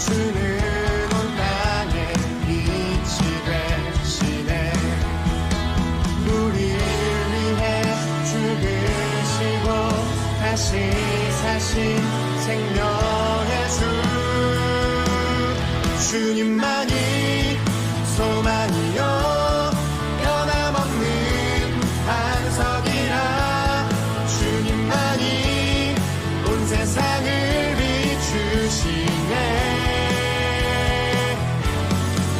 주는 온 땅에 빛이 되시네. 우리를 위해 죽으시고 다시 사신 생명의 주, 주님만이 소망이요 변함없는 반석이라. 주님만이 온 세상을 비추시네.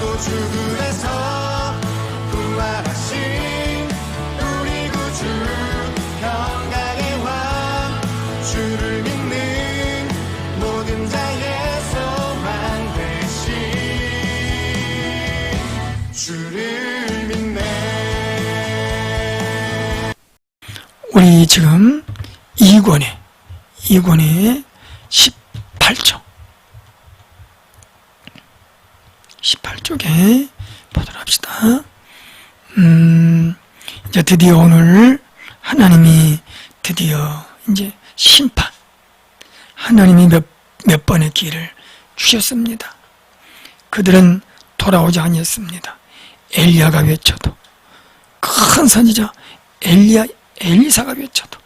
또 죽음에서 부활하신 우리 구주 평강의 왕, 주를 믿는 모든 자의 소망 되신 주를 믿네. 우리 지금 2권의 18쪽에 보도록 합시다. 이제 드디어 오늘 하나님이 드디어 이제 심판, 하나님이 몇 번의 기회를 주셨습니다. 그들은 돌아오지 아니했습니다. 엘리야가 외쳐도, 큰 선지자 엘리사가 외쳐도,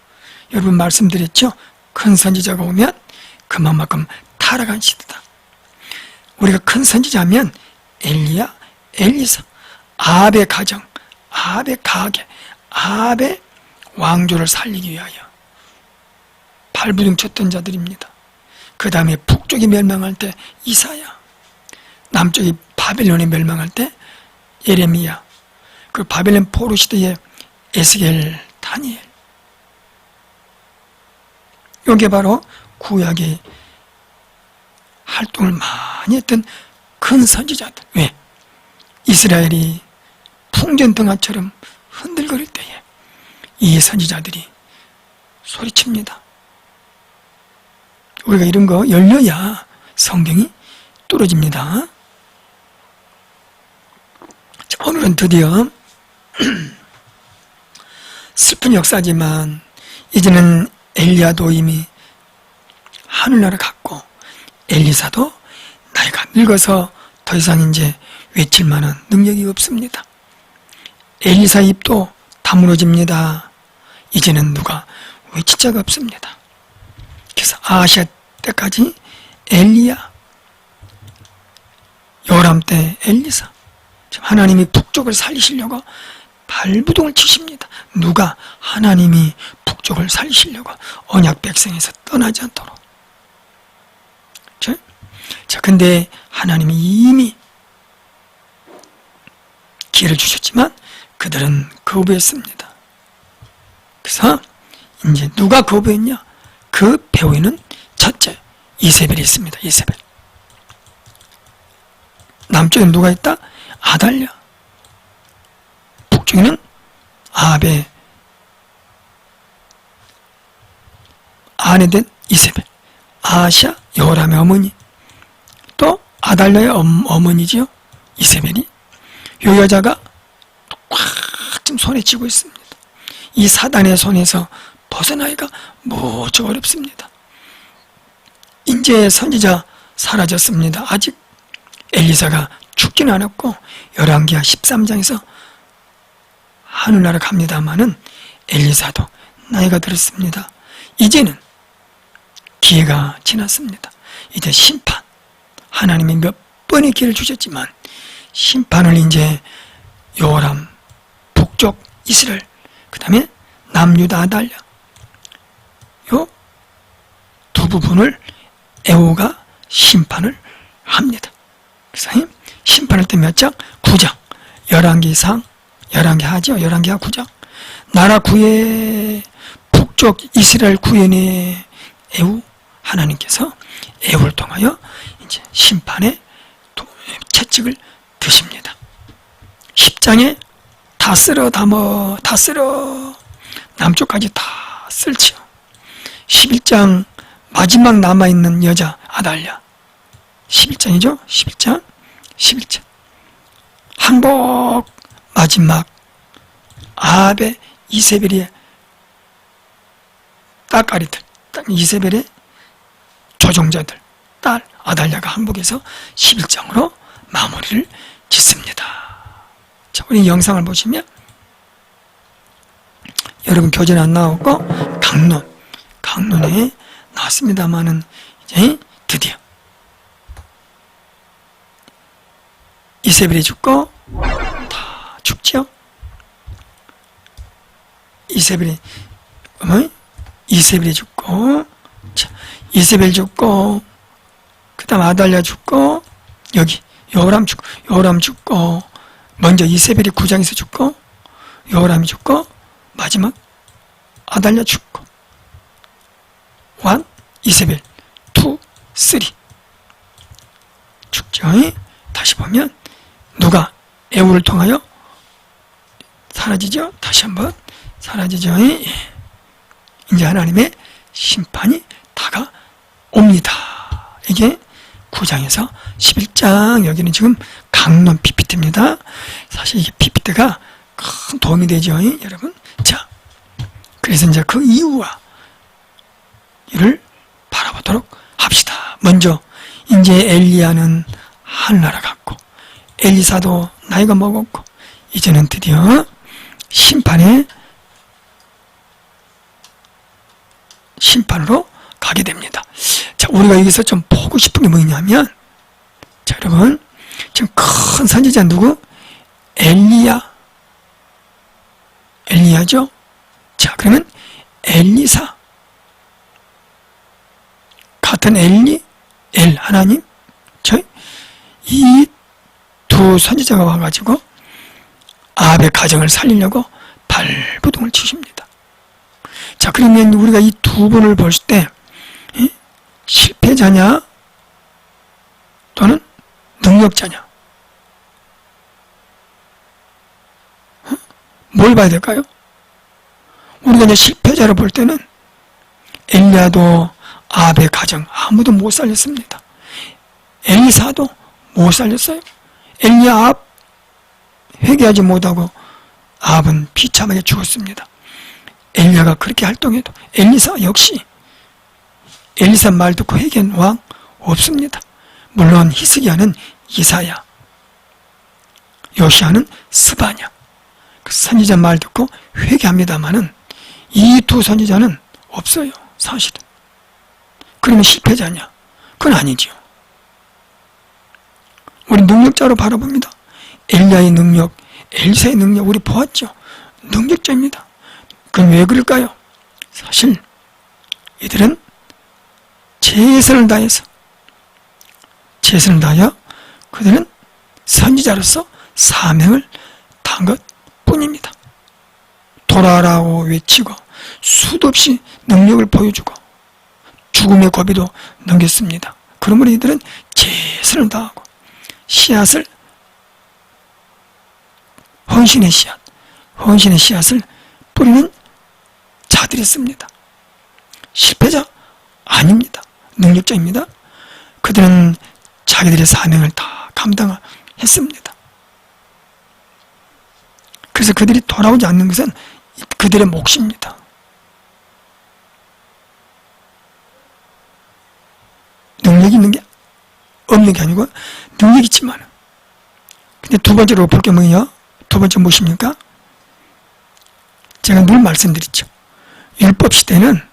여러분 말씀드렸죠? 큰 선지자가 오면 그만큼 타락한 시대다. 우리가 큰 선지자면 엘리야, 엘리사, 아합의 가정, 아합의 가계, 아합의 왕조를 살리기 위하여 발부둥 쳤던 자들입니다. 그 다음에 북쪽이 멸망할 때 이사야, 남쪽이 바벨론이 멸망할 때 예레미야, 그 바벨론 포로 시대에 에스겔, 다니엘. 이게 바로 구약의 활동을 많이 했던 큰 선지자들. 왜? 이스라엘이 풍전등화처럼 흔들거릴 때에 이 선지자들이 소리칩니다. 우리가 이런 거 열려야 성경이 뚫어집니다. 자, 오늘은 드디어 슬픈 역사지만 이제는 엘리야도 이미 하늘나라 갔고 엘리사도 나이가 늙어서 더 이상 이제 외칠 만한 능력이 없습니다. 엘리사 입도 다물어집니다. 이제는 누가 외칠 자가 없습니다. 그래서 아하시아 때까지 엘리야, 요람 때 엘리사, 하나님이 북쪽을 살리시려고 발부둥을 치십니다. 누가? 하나님이 북쪽을 살리시려고 언약 백성에서 떠나지 않도록. 자, 근데 하나님이 이미 기회를 주셨지만 그들은 거부했습니다. 그래서 이제 누가 거부했냐? 그 배후에는 첫째 이세벨이 있습니다. 이세벨. 남쪽에는 누가 있다? 아달랴. 북쪽에는 아합의 아내 된 이세벨, 아하시아 요람의 어머니, 또 아달랴의 어머니지요, 이세벨이. 이 여자가 꽉 좀 손에 쥐고 있습니다. 이 사단의 손에서 벗어나기가 무척 어렵습니다. 이제 선지자 사라졌습니다. 아직 엘리사가 죽지는 않았고 열왕기하 13장에서 하늘나라 갑니다마는 엘리사도 나이가 들었습니다. 이제는 기회가 지났습니다. 이제 심판, 하나님이 몇 번의 기회를 주셨지만 심판을 이제 요람, 북쪽 이스라엘, 그 다음에 남유다 아달랴, 요 두 부분을 에호가 심판을 합니다. 그래서 심판할 때 몇 장? 9장. 열왕기상, 열왕기하죠. 열왕기하 9장. 나라 구해, 북쪽 이스라엘 구현의 에후, 하나님께서 에후를 통하여 이제 심판의 채찍을 드십니다. 10장에 다 쓸어 담어, 다 쓸어, 남쪽까지 다 쓸지요. 11장 마지막 남아있는 여자 아달랴, 11장이죠. 11장 항복 마지막 아합의 이세벨의 따까리들, 이세벨의 조종자들, 딸 아달랴가 항복해서 11장으로 마무리를 짓습니다. 자, 우리 영상을 보시면 여러분 교재는 안 나오고 강론에 나왔습니다만은 이제 드디어 이세벨이 죽고 다 죽죠. 이세벨이 죽고, 자, 이세벨 죽고, 그 다음 아달랴 죽고, 여기 여호람 죽고, 먼저 이세벨이 9장에서 죽고, 여호람이 죽고, 마지막 아달랴 죽고, 1, 이세벨, 2, 3 죽죠. 다시 보면 누가 에우를 통하여 사라지죠. 다시 한번 사라지죠. 이제 하나님의 심판이 다가옵니다. 이게 9장에서 11장, 여기는 지금 강론 PPT입니다. 사실 이게 PPT가 큰 도움이 되죠, 여러분. 자, 그래서 이제 그 이유와 이를 바라보도록 합시다. 먼저 이제 엘리야는 하늘나라 갔고, 엘리사도 나이가 먹었고, 이제는 드디어 심판으로 가게 됩니다. 자, 우리가 여기서 좀 보고 싶은 게 뭐냐면, 자, 여러분, 지금 큰 선지자 누구? 엘리야죠? 자, 그러면 엘리사, 같은 하나님, 이 두 선지자가 와가지고 아합의 가정을 살리려고 발부둥을 치십니다. 자, 그러면 우리가 이 두 분을 볼 때 실패자냐 또는 능력자냐, 뭘 봐야 될까요? 우리가 이제 실패자로 볼 때는 엘리야도 아합의 가정 아무도 못 살렸습니다. 엘리사도 못 살렸어요. 엘리야 아합 회개하지 못하고 아합은 비참하게 죽었습니다. 엘리야가 그렇게 활동해도 엘리사 역시 엘리사 말 듣고 회개한 왕 없습니다. 물론 히스기야는 이사야, 요시야는 스바냐, 그 선지자 말 듣고 회개합니다마는 이 두 선지자는 없어요, 사실은. 그러면 실패자냐? 그건 아니지요. 우리 능력자로 바라봅니다. 엘리야의 능력, 엘리사의 능력 우리 보았죠. 능력자입니다. 그럼 왜 그럴까요? 사실 이들은 최선을 다하여 그들은 선지자로서 사명을 다한 것 뿐입니다. 돌아라고 외치고 수도 없이 능력을 보여주고 죽음의 고비도 넘겼습니다. 그러므로 이들은 최선을 다하고 씨앗을, 헌신의 씨앗을 뿌리는 자들이었습니다. 실패자 아닙니다. 능력자입니다. 그들은 자기들의 사명을 다 감당했습니다. 그래서 그들이 돌아오지 않는 것은 그들의 몫입니다. 능력이 있는 게 없는 게 아니고 능력이 있지만, 근데 두 번째로 볼 게 뭐냐? 두 번째 무엇입니까? 제가 늘 말씀드렸죠. 율법 시대는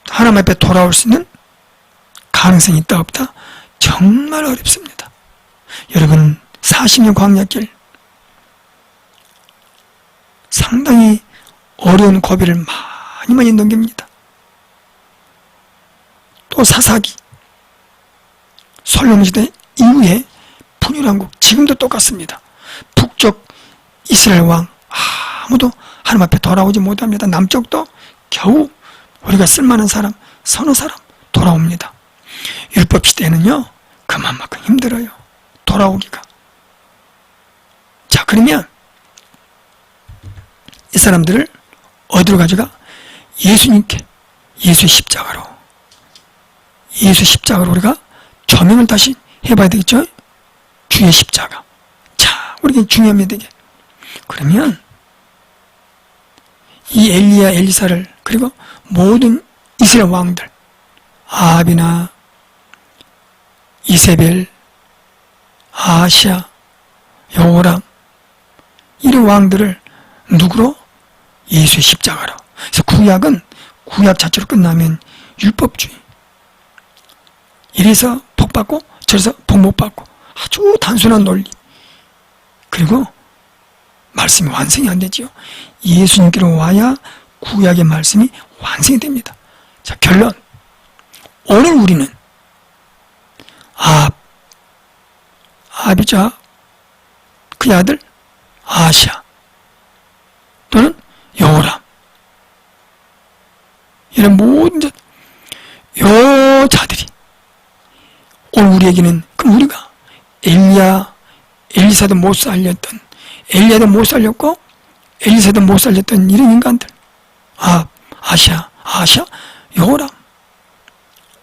하나님 앞에 돌아올 수 있는 가능성이 있다 없다? 정말 어렵습니다. 여러분 40년 광야길 상당히 어려운 고비를 많이 넘깁니다. 또 사사기 솔로몬 시대 이후에 분열왕국 지금도 똑같습니다. 북쪽 이스라엘 왕 아무도 하나님 앞에 돌아오지 못합니다. 남쪽도 겨우 우리가 쓸만한 사람 서너 사람 돌아옵니다. 율법 시대에는요 그만큼 힘들어요. 돌아오기가. 자, 그러면 이 사람들을 어디로 가져가? 예수님께, 예수 십자가로 우리가 조명을 다시 해봐야 되겠죠? 주의 십자가. 자, 우리가 중요합니다, 이게. 그러면 이 엘리야, 엘리사를, 그리고 모든 이스라엘 왕들, 아합이나 이세벨, 아하시아, 여호람, 이런 왕들을 누구로? 예수의 십자가로. 그래서 구약은 구약 자체로 끝나면 율법주의. 이래서 복 받고 저래서 복 못 받고 아주 단순한 논리. 그리고 말씀이 완성이 안 되지요. 예수님께로 와야 구약의 말씀이 완성이 됩니다. 자, 결론. 오늘 우리는 아합이자 그의 아들 아하시아 또는 여호람, 이런 모든 요 자들이 오늘 우리에게는, 그럼 우리가 엘리사도 못 살렸던, 엘리야도 못 살렸고 엘리사도 못 살렸던 이런 인간들, 아하시아, 여호람,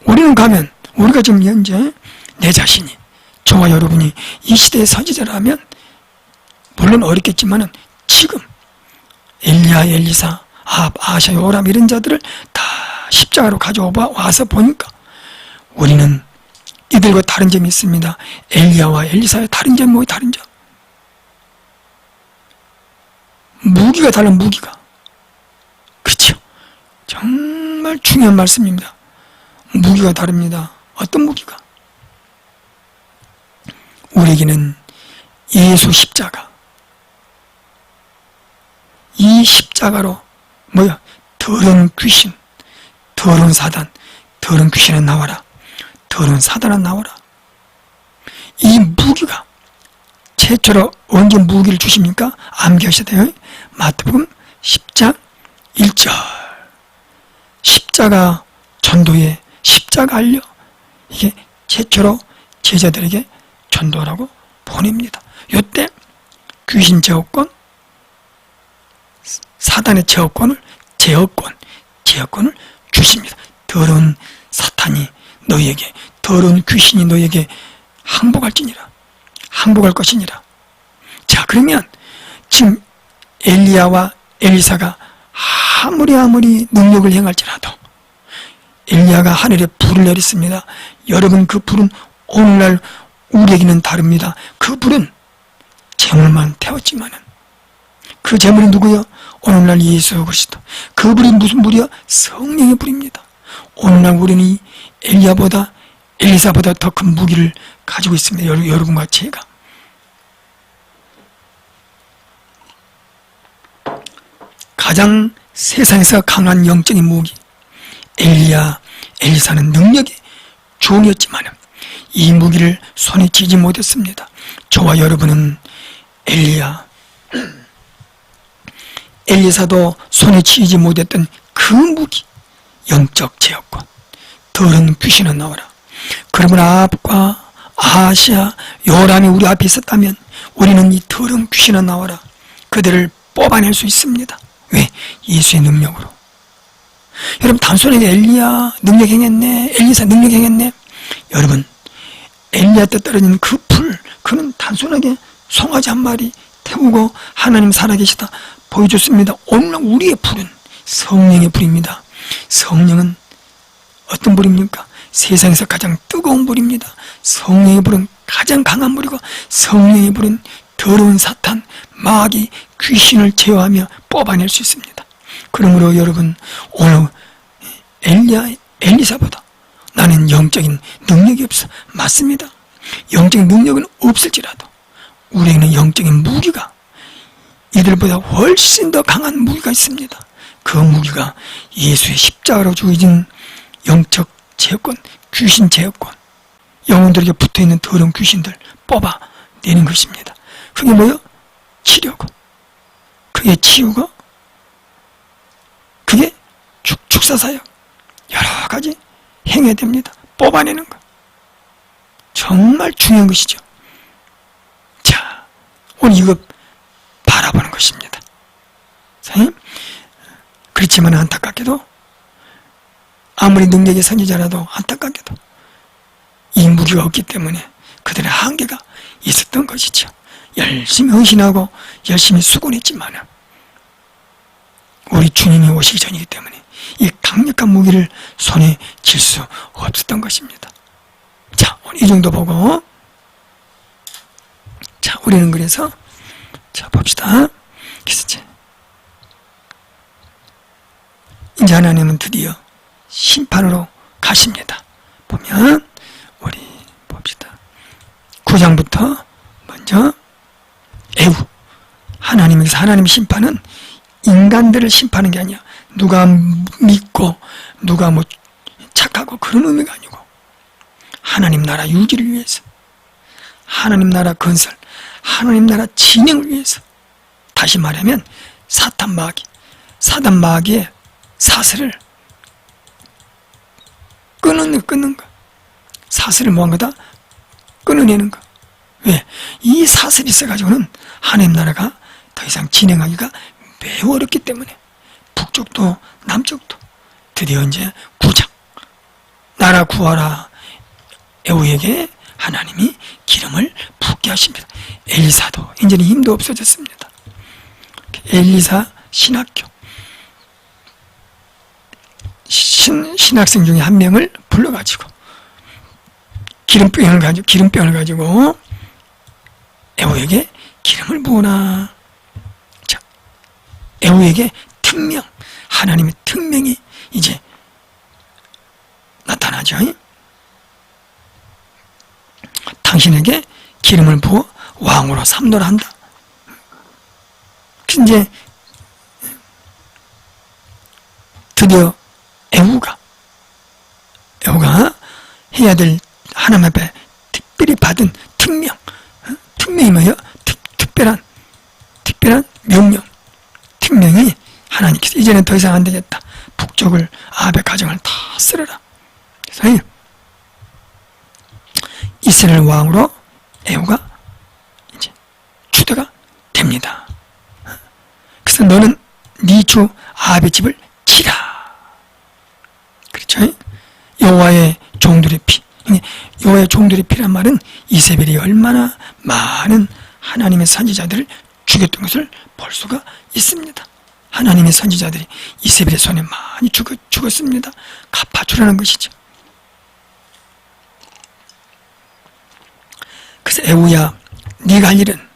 우리는 가면, 우리가 지금 현재 내 자신이, 저와 여러분이 이 시대의 선지자라면 물론 어렵겠지만은 지금 엘리야, 엘리사, 아하시아, 여호람 이런 자들을 다 십자가로 가져와서 보니까 우리는 이들과 다른 점이 있습니다. 엘리야와 엘리사의 다른 점이 뭐예요? 다른 점. 무기가 달라, 무기가. 그렇죠. 정말 중요한 말씀입니다. 무기가 다릅니다. 어떤 무기가? 우리에게는 예수 십자가. 이 십자가로 뭐야? 더러운 귀신, 더러운 사단, 더러운 귀신은 나와라. 더러운 사단은 나와라. 이 무기가 최초로 언제 무기를 주십니까? 암기하셔야 돼요. 마태복음 10장 1절. 십자가 전도에 십자가 알려. 이게 최초로 제자들에게 전도하라고 보냅니다. 이때 귀신 제어권, 사단의 제어권을 주십니다. 더러운 사탄이 너희에게, 더러운 귀신이 너희에게 항복할 것이니라. 자, 그러면 지금 엘리야와 엘리사가 아무리 능력을 행할지라도, 엘리야가 하늘에 불을 내렸습니다. 여러분, 그 불은 오늘날 우리에게는 다릅니다. 그 불은 재물만 태웠지만은 그 재물이 누구요? 오늘날 예수 그리스도. 그 불이 무슨 불이요? 성령의 불입니다. 오늘날 우리는 이 엘리야보다, 엘리사보다 더 큰 무기를 가지고 있습니다. 여러분과 제가. 가장 세상에서 강한 영적인 무기, 엘리야, 엘리사는 능력의 종이었지만 이 무기를 손에 쥐지 못했습니다. 저와 여러분은 엘리야, 엘리사도 손에 쥐지 못했던 그 무기, 영적 제어권, 더러운 귀신은 나오라. 그러면 아합과 아하시아, 여호람이 우리 앞에 있었다면 우리는 이 더러운 귀신은 나와라. 그들을 뽑아낼 수 있습니다. 왜? 예수의 능력으로. 여러분, 단순하게 엘리야 능력 행했네, 엘리사 능력 행했네. 여러분, 엘리야 때 떨어진 그 불, 그는 단순하게 송아지 한 마리 태우고 하나님 살아계시다 보여줬습니다. 오늘날 우리의 불은 성령의 불입니다. 성령은 어떤 불입니까? 세상에서 가장 뜨거운 불입니다. 성령의 불은 가장 강한 불이고, 성령의 불은 더러운 사탄, 마귀, 귀신을 제어하며 뽑아낼 수 있습니다. 그러므로 여러분, 오늘 엘리야, 엘리사보다 나는 영적인 능력이 없어. 맞습니다. 영적인 능력은 없을지라도 우리에게는 영적인 무기가, 이들보다 훨씬 더 강한 무기가 있습니다. 그 무기가 예수의 십자가로 주어진 영적 제어권, 귀신 제어권, 영혼들에게 붙어있는 더러운 귀신들 뽑아내는 것입니다. 그게 뭐요? 치료고, 그게 치유고, 그게 축사사역, 여러 가지 행해야 됩니다. 뽑아내는 것. 정말 중요한 것이죠. 자, 오늘 이거 바라보는 것입니다. 그렇지만 안타깝게도, 아무리 능력의 선지자라도 안타깝게도 이 무기가 없기 때문에 그들의 한계가 있었던 것이죠. 열심히 헌신하고 열심히 수고했지만 우리 주님이 오시기 전이기 때문에 이 강력한 무기를 손에 쥘 수 없었던 것입니다. 자, 오늘 이 정도 보고, 자, 우리는 그래서, 자, 봅시다. 그래서 이제 하나님은 드디어 심판으로 가십니다. 보면, 우리 봅시다. 9장부터 먼저, 애우. 하나님에게서 하나님의 심판은 인간들을 심판하는 게 아니야. 누가 믿고, 누가 뭐 착하고 그런 의미가 아니고, 하나님 나라 유지를 위해서, 하나님 나라 건설, 하나님 나라 진행을 위해서. 다시 말하면 사단 마귀의 사슬을 끊는 거. 사슬을 뭐한 거다? 끊어내는 거. 왜? 이 사슬이 있어가지고는 하나님 나라가 더 이상 진행하기가 매우 어렵기 때문에 북쪽도 남쪽도 드디어 이제 9장 나라 구하라 애우에게 하나님이 기름을 붓게 하십니다. 엘리사도 이제는 힘도 없어졌습니다. 엘리사 신학교 신학생 중에 한 명을 불러가지고 기름병을 가지고 애우에게 기름을 부으나. 자, 애우에게 특명, 하나님의 특명이 이제 나타나죠. 당신에게 기름을 부어 왕으로 삼노라 한다. 이제 드디어 애우가 해야 될 하나님 앞에 특별히 받은 특명이 뭐예요? 특별한 명령, 특명이 하나님께서 이제는 더 이상 안 되겠다. 북쪽을 아합의 가정을 다 쓸어라. 그래서 이스라엘 왕으로 애우가 이제 주대가 됩니다. 그래서 너는 네 주 아합의 집을 치라. 그렇죠? 여호와의 종들의 피. 여호와의 종들의 피란 말은 이세벨이 얼마나 많은 하나님의 선지자들을 죽였던 것을 볼 수가 있습니다. 하나님의 선지자들이 이세벨의 손에 많이 죽었습니다. 갚아주라는 것이죠. 그래서 애우야, 네가 할 일은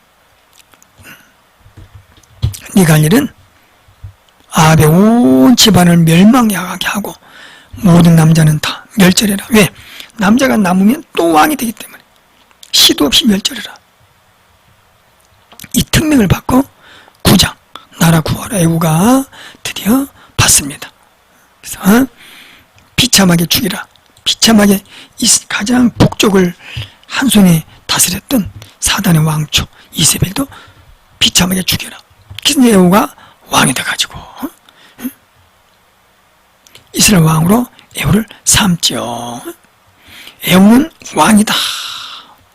아합의 온 집안을 멸망하게 하고 모든 남자는 다 멸절해라. 왜? 남자가 남으면 또 왕이 되기 때문에 시도 없이 멸절해라. 이 특명을 받고 9장 나라 구하라 애우가 드디어 받습니다. 그래서 비참하게 죽이라. 비참하게 가장 북쪽을 한 손에 다스렸던 사단의 왕초 이세벨도 비참하게 죽여라. 그래서 애우가 왕이 돼가지고 이스라엘 왕으로 애우를 삼죠. 애우는 왕이다.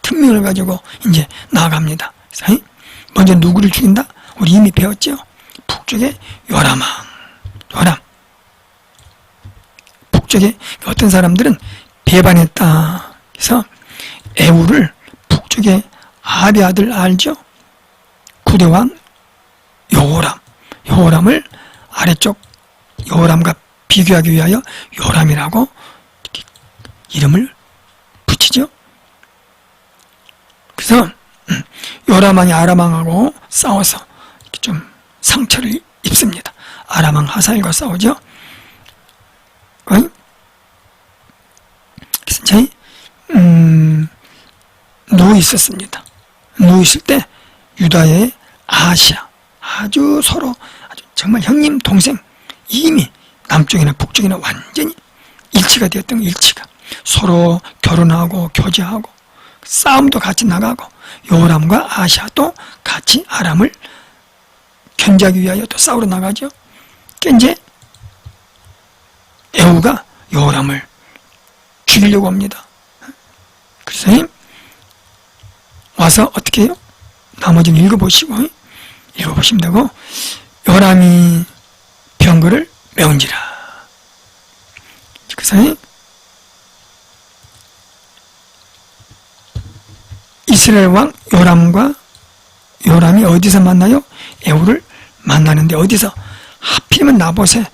특명을 가지고 이제 나아갑니다. 그래서 먼저 누구를 죽인다? 우리 이미 배웠죠. 북쪽에 요람. 북쪽에 어떤 사람들은 배반했다. 그래서 애우를 북쪽에 아합의 아들 알죠? 구대왕 여호람을 아래쪽 여호람과 비교하기 위하여 요람이라고 이름을 붙이죠. 그래서 요람왕이 아람왕하고 싸워서 좀 상처를 입습니다. 아람왕 하사엘과 싸우죠. 그래서 이제 누워 있었습니다. 누워 있을 때 유다의 아하시아 아주 서로 정말 형님 동생 이미 남쪽이나 북쪽이나 완전히 일치가 되었던 일치가 서로 결혼하고 교제하고 싸움도 같이 나가고 요람과 아하시아도 같이 아람을 견제하기 위하여 또 싸우러 나가죠. 그러니까 이제 애우가 요람을 죽이려고 합니다. 그래서 와서 어떻게 해요? 나머지는 읽어보시면 되고 요람이 병거를 메운지라. 그래서 이스라엘 왕 요람이 어디서 만나요? 애우를 만나는데 어디서? 하필 하필이면 나봇의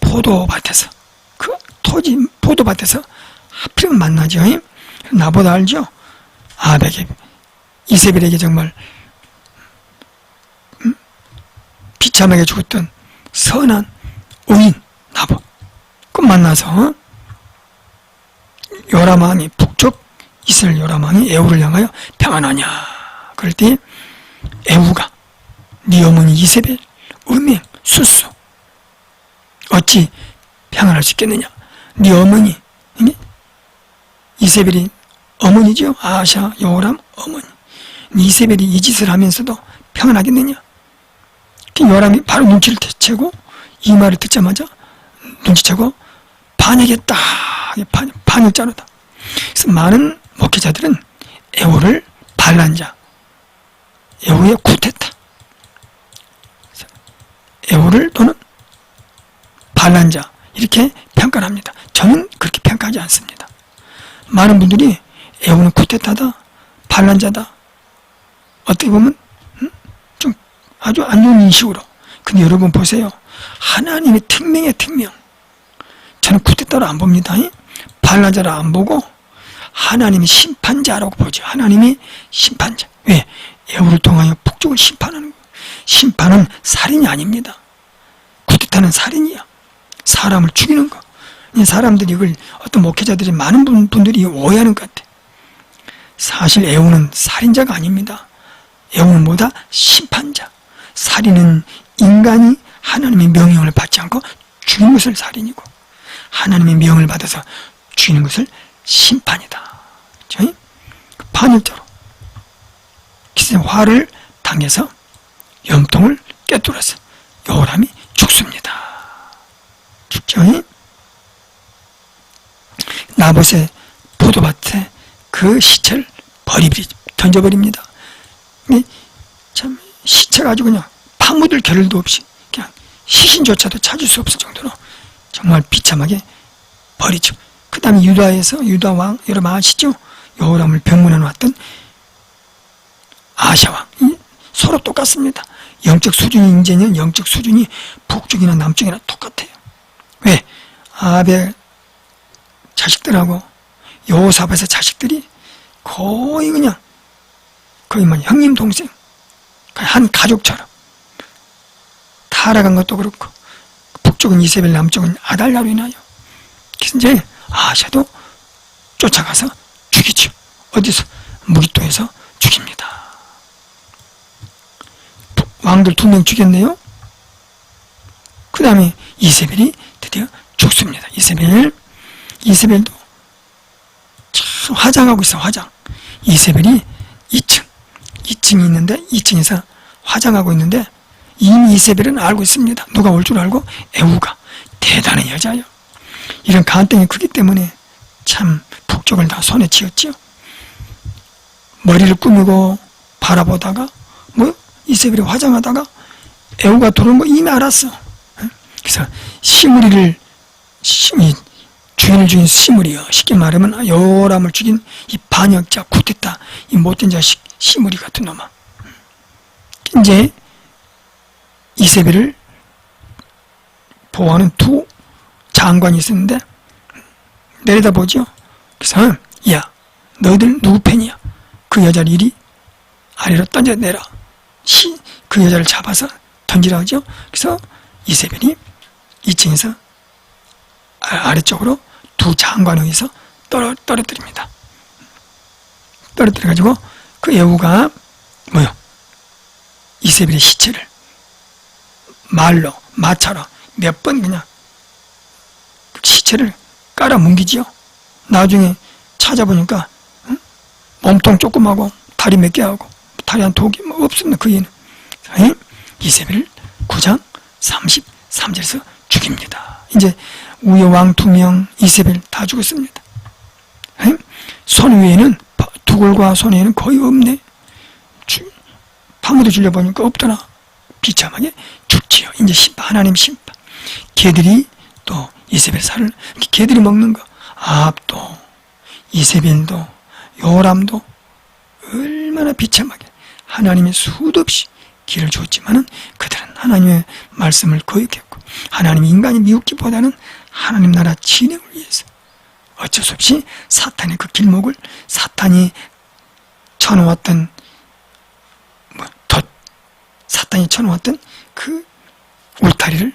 포도밭에서, 그 토지 포도밭에서 하필이면 만나죠. 나봇 알죠? 아벡에, 이세벨에게 정말 비참하게 죽었던 선한 의인 나봇, 그 만나서 요람왕이, 북쪽 이스라엘 요람왕이 에후를 향하여 평안하냐 그럴 때 에후가 네 어머니 이세벨 음행 수수 어찌 평안할 수 있겠느냐. 네 어머니 이세벨이 어머니죠. 아샤 요람 어머니. 이세벨이 이 짓을 하면서도 평안하겠느냐. 요람이 바로 눈치를 채고 이 말을 듣자마자 눈치채고 반역했다. 반역자로다. 그래서 많은 목회자들은 에후를 반란자, 에후의 쿠데타, 에후를 또는 반란자 이렇게 평가를 합니다. 저는 그렇게 평가하지 않습니다. 많은 분들이 에후는 쿠데타다, 반란자다, 어떻게 보면 좀 아주 안 좋은 인식으로. 근데 여러분 보세요. 하나님의 특명의 특명. 저는 쿠데타로 안 봅니다. 반란자로 안 보고 하나님의 심판자라고 보죠. 하나님이 심판자. 왜? 에후를 통하여 북쪽을 심판하는 거예요. 심판은 살인이 아닙니다. 쿠데타는 살인이야. 사람을 죽이는 거. 사람들이 이걸, 어떤 목회자들이, 많은 분들이 오해하는 것 같아. 사실 에후는 살인자가 아닙니다. 에후는 뭐다? 심판자. 살인은 인간이 하나님의 명령을 받지 않고 죽이는 것을 살인이고, 하나님의 명을 받아서 죽이는 것을 심판이다. 그렇죠? 반역자로. 그래서 화를 당해서 염통을 꿰뚫어서 요람이 죽습니다. 죽죠? 나봇의 포도밭에 그 시체를 던져버립니다. 참, 시체 가지고 그냥 파묻을 겨를도 없이 그냥 시신조차도 찾을 수 없을 정도로 정말 비참하게 버리죠. 그 다음에 유다에서 유다왕, 여러분 아시죠? 요람을 병문안 왔던 아샤왕. 서로 똑같습니다. 영적 수준이, 이제는 영적 수준이 북쪽이나 남쪽이나 똑같아요. 왜? 아벨 자식들하고 여호사밧의 자식들이 거의 뭐 형님 동생, 한 가족처럼 타락한 것도 그렇고, 북쪽은 이세벨, 남쪽은 아달랴로 인하여. 그래서 이제 아샤도 쫓아가서 죽이죠. 어디서? 무기토에서 죽입니다. 왕들 2명 죽였네요. 그 다음에 이세벨이 드디어 죽습니다. 이세벨도 참 화장하고 있어. 화장. 이세벨이 2층이 있는데 2층에서 화장하고 있는데, 이미 이세벨은 알고 있습니다. 누가 올 줄 알고? 에후가. 대단한 여자예요. 이런 간땡이 크기 때문에 참 북쪽을 다 손에 쥐었지요. 머리를 꾸미고 바라보다가 이세벨이 화장하다가 에후가 들어온 거 이미 알았어. 그래서 시므리를, 주인을 죽인 시므리요, 쉽게 말하면 요람을 죽인 이 반역자, 쿠데타, 이 못된 자식 시므리 같은 놈아. 이제 이세벨을 보호하는 2 장관이 있었는데 내려다보죠. 그래서 야, 너희들 누구 편이야? 그 여자를 이리 아래로 던져내라. 그 여자를 잡아서 던지라 하죠. 그래서 이세벨이 2층에서 아래쪽으로 2 장관에 의해서 떨어뜨립니다. 떨어뜨려가지고 그 에후가 이세벨의 시체를 마차로 몇 번 그냥 시체를 깔아뭉기지요. 나중에 찾아보니까 몸통 조그마하고 다리 몇 개 하고 다리 한 2개 없습니다. 그 애는. 이세벨을 9장 33절에서 죽입니다. 이제 위에 왕 2명, 이세벨 다 죽었습니다. 손 위에는, 두골과 손 위에는 거의 없네. 파묻어 주려 보니까 없더라. 비참하게 죽지요. 이제 하나님 심판. 개들이 또 이세벨 살을, 개들이 먹는 거. 아합도, 이세벨도, 요람도 얼마나 비참하게 하나님의 수도 없이 길을 줬지만은 그들은 하나님의 말씀을 거역했고 하나님 인간이 미웃기보다는 하나님 나라 진행을 위해서 어쩔 수 없이 사탄의 그 길목을 사탄이 쳐놓았던 사탄이 쳐놓았던 그 울타리를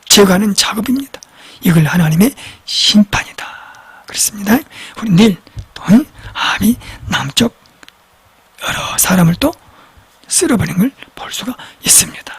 제거하는 작업입니다. 이걸 하나님의 심판이다 그랬습니다. 우리 닐, 돈, 아비, 남쪽 여러 사람을 또 쓸어버린 걸 볼 수가 있습니다.